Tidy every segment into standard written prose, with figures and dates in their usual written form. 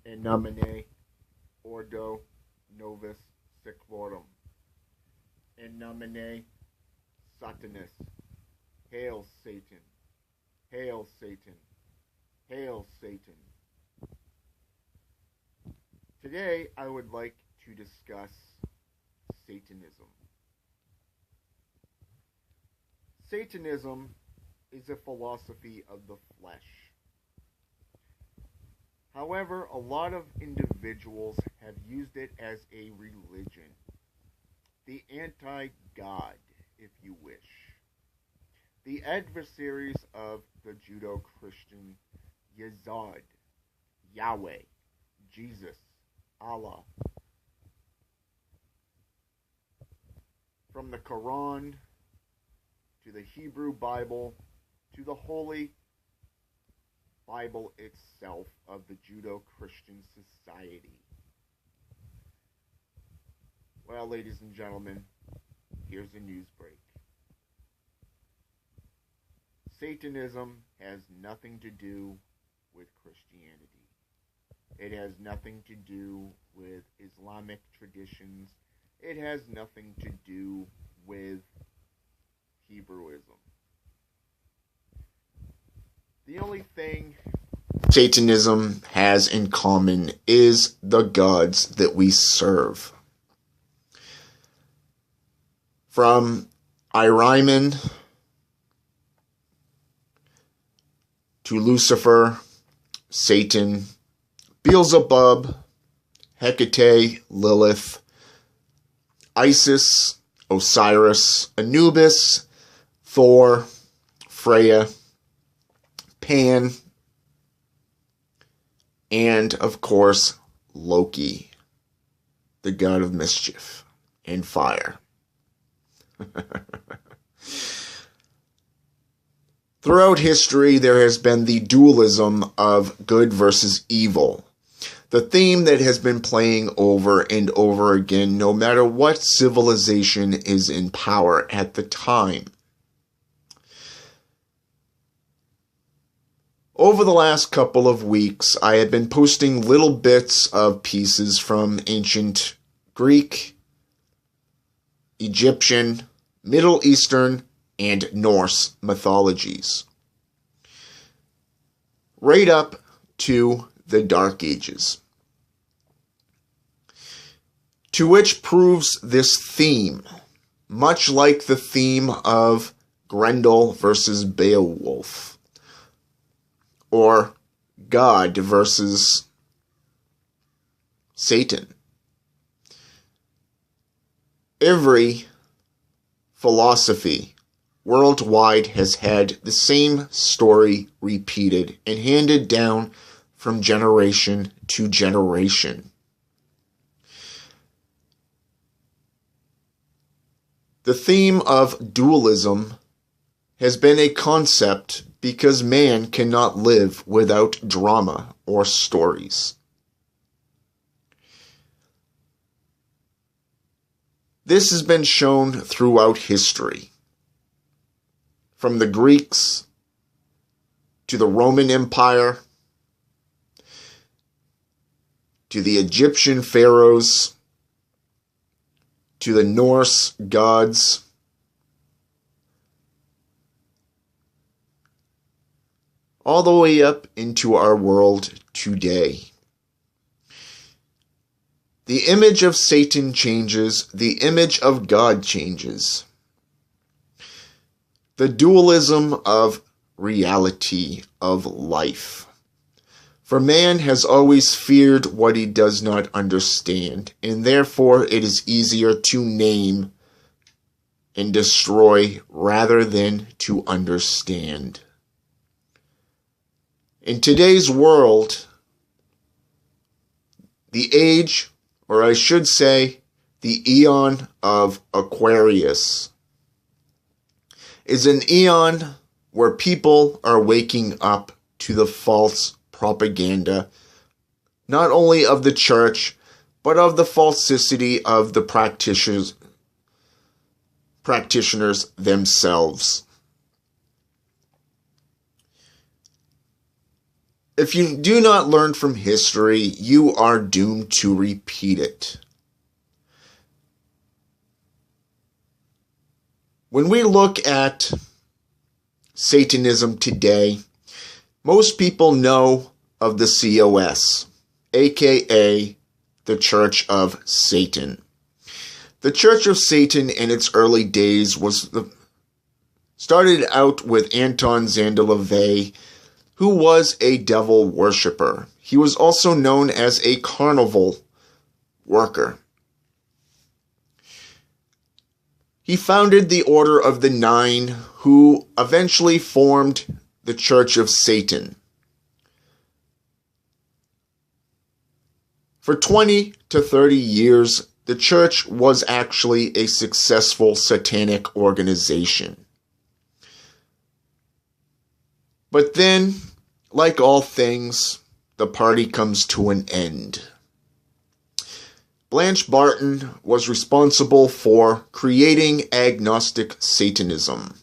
In nomine Ordo Novus Seclorum. In nomine Satanis. Hail Satan. Hail Satan. Hail Satan. Today I would like to discuss Satanism. Satanism is a philosophy of the flesh. However, a lot of individuals have used it as a religion. The anti-God, if you wish. The adversaries of the Judeo-Christian Yazad, Yahweh, Jesus, Allah. From the Quran to the Hebrew Bible to the Holy Bible itself of the Judeo-Christian Society. Well, ladies and gentlemen, here's a news break. Satanism has nothing to do with Christianity. It has nothing to do with Islamic traditions. It has nothing to do with Hebrewism. The only thing Satanism has in common is the gods that we serve. From Iriman to Lucifer, Satan, Beelzebub, Hecate, Lilith, Isis, Osiris, Anubis, Thor, Freya, Pan, and, of course, Loki, the god of mischief and fire. Throughout history, there has been the dualism of good versus evil. The theme that has been playing over and over again, no matter what civilization is in power at the time. Over the last couple of weeks, I have been posting little bits of pieces from ancient Greek, Egyptian, Middle Eastern, and Norse mythologies, right up to the Dark Ages. To which proves this theme, much like the theme of Grendel versus Beowulf, or God versus Satan. Every philosophy worldwide has had the same story repeated and handed down from generation to generation. The theme of dualism has been a concept because man cannot live without drama or stories. This has been shown throughout history, from the Greeks to the Roman Empire to the Egyptian pharaohs to the Norse gods, all the way up into our world today. The image of Satan changes, the image of God changes. The dualism of reality of life. For man has always feared what he does not understand, and therefore it is easier to name and destroy rather than to understand. In today's world, the age, or I should say, the eon of Aquarius, is an eon where people are waking up to the false propaganda, not only of the church, but of the falsity of the practitioners themselves. If you do not learn from history, you are doomed to repeat it. When we look at Satanism today, most people know of the COS, aka the Church of Satan. The Church of Satan in its early days started out with Anton Szandor LaVey, who was a devil worshipper. He was also known as a carnival worker. He founded the Order of the Nine, who eventually formed the Church of Satan. For 20 to 30 years, the church was actually a successful satanic organization. But then, like all things, the party comes to an end. Blanche Barton was responsible for creating agnostic Satanism,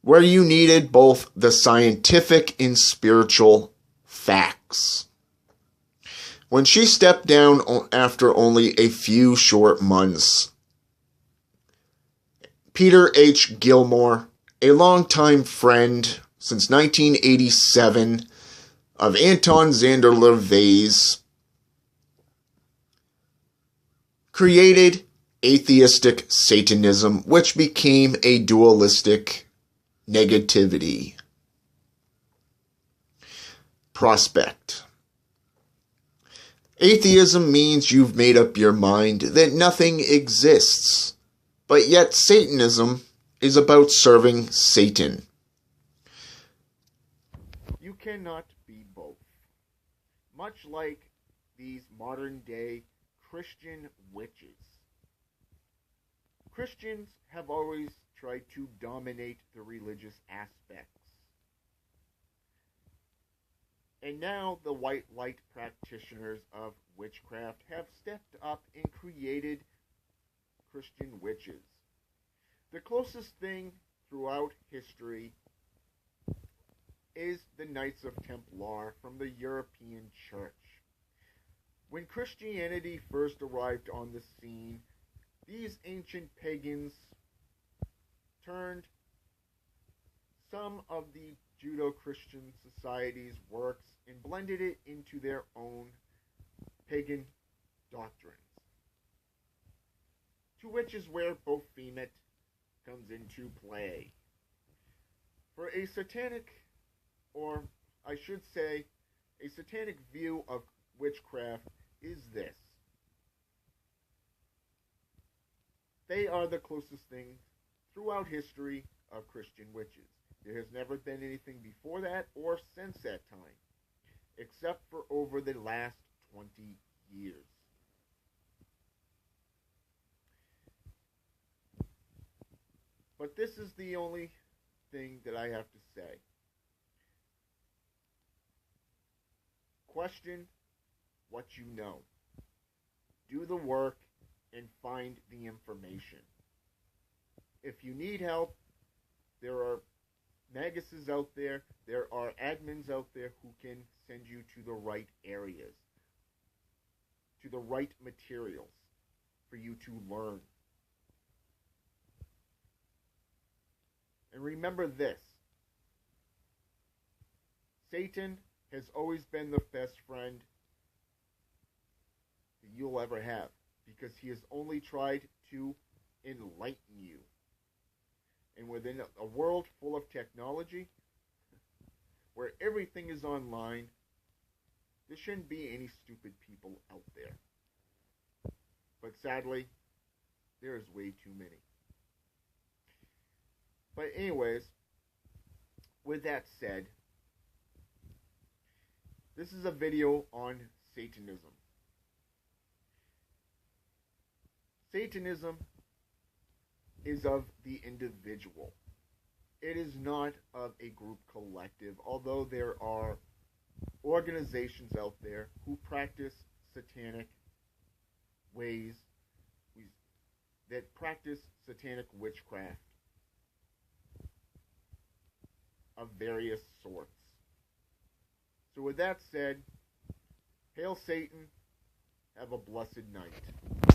where you needed both the scientific and spiritual facts. When she stepped down after only a few short months, Peter H. Gilmore, a longtime friend since 1987 of Anton Szandor LaVey's, created atheistic Satanism, which became a dualistic negativity prospect. Atheism means you've made up your mind that nothing exists, but yet Satanism is about serving Satan. You cannot be both. Much like these modern-day Christian witches. Christians have always tried to dominate the religious aspects. And now the white light practitioners of witchcraft have stepped up and created Christian witches. The closest thing throughout history is the Knights of Templar from the European Church. When Christianity first arrived on the scene, these ancient pagans turned some of the Judeo-Christian society's works and blended it into their own pagan doctrines. To which is where Baphomet comes into play. For a satanic, or I should say, a satanic view of witchcraft is this. They are the closest thing throughout history of Christian witches. There has never been anything before that or since that time, except for over the last 20 years. But this is the only thing that I have to say. Question what you know. Do the work and find the information. If you need help, there are maguses out there, there are admins out there who can send you to the right areas, to the right materials for you to learn. And remember this, Satan has always been the best friend that you'll ever have, because he has only tried to enlighten you. And within a world full of technology, where everything is online, there shouldn't be any stupid people out there. But sadly, there is way too many. But anyways, with that said, this is a video on Satanism. Satanism is of the individual. It is not of a group collective, although there are organizations out there who practice satanic ways, that practice satanic witchcraft of various sorts. So with that said, hail Satan, have a blessed night.